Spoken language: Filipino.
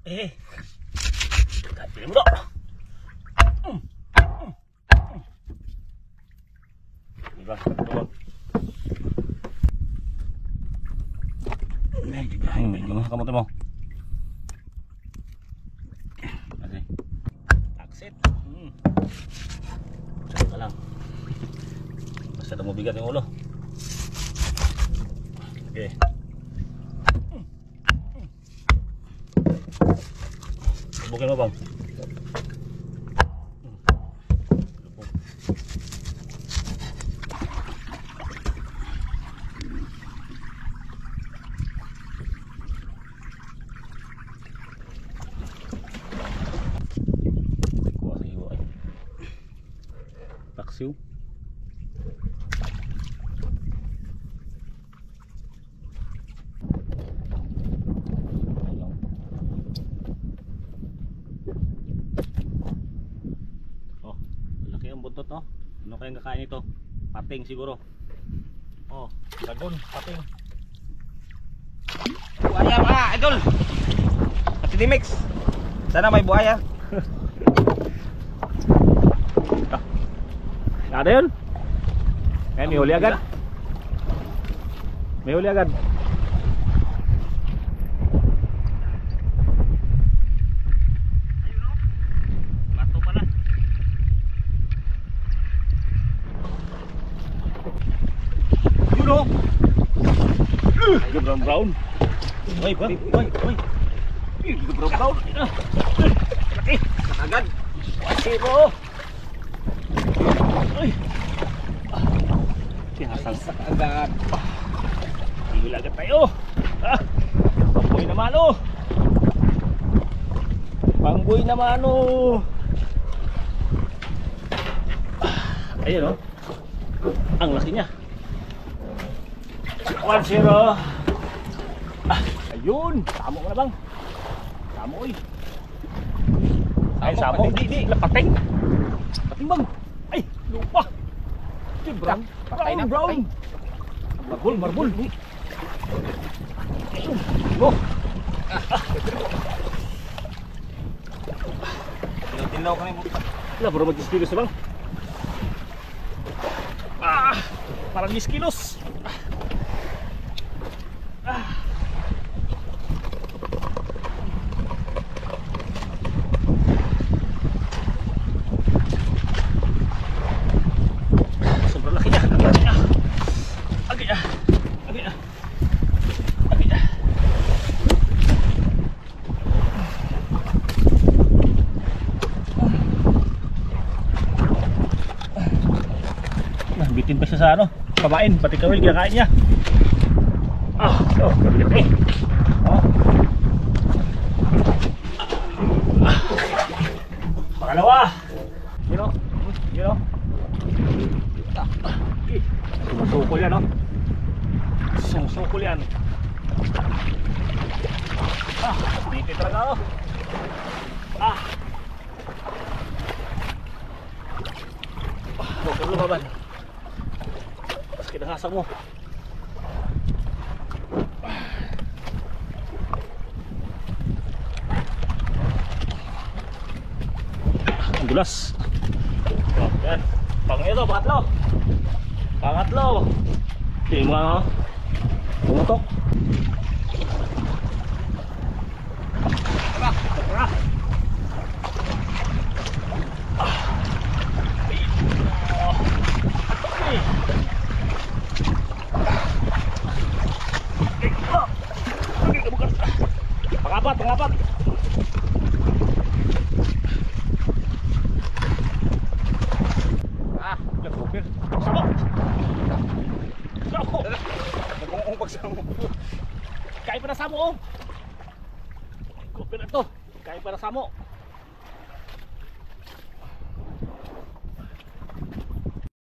Eh. Kapil mo do. Diba? Diba? Kamote mo. Okay. Taksit. Saka ka lang. Basta mo bigat yung ulo. Okay. Subukin mo bang? Taksiw. Oh, laki ang buntot, no? Ano kayang kakain ito? Pating siguro. Oh, dragon, pating. Buhaya mga idol. Pati di mix. Sana may buhaya. Ada yun? Eh, may huli agad. May huli agad. Ayun o. Bato pala. Ayun o. Ayun, brown brown. Uy, uy, uy, uy. Ayun, brown brown. Laki. Agad. Wasi mo. Uy. Sinasagsak agad. Hihil agad tayo. Pangboy naman o. Pangboy naman o. Ayun o. Ang laki niya. 1-0. Ayun. Samo mo na bang. Samo oy. Ay samo. Di. Pating. Pating bang. Ay, lupa. Brown. Patay na, brown. Marbol. Oh. Tinaw ka na mo. Wala, bro, mag-10 kilos na bang? Parang 10 kilos. Bitin pa siya sa ano, pamain, pati kawil kinakain niya. Kabigat eh. Pangalawa. You know. Sumusukol yan, no? Sumusukol yan. Bitin talaga, oh. Huwag kang lumaban. Kinahasa mo. Ang dulas. Yan. Ito, pangatlo. Hindi mo nga pumutok. Tara. Pangapat. Nagkupir. Samo. Nagkukong pagsamo. Kaya pa na samo, oh. Kupir na to. Kaya pa na samo.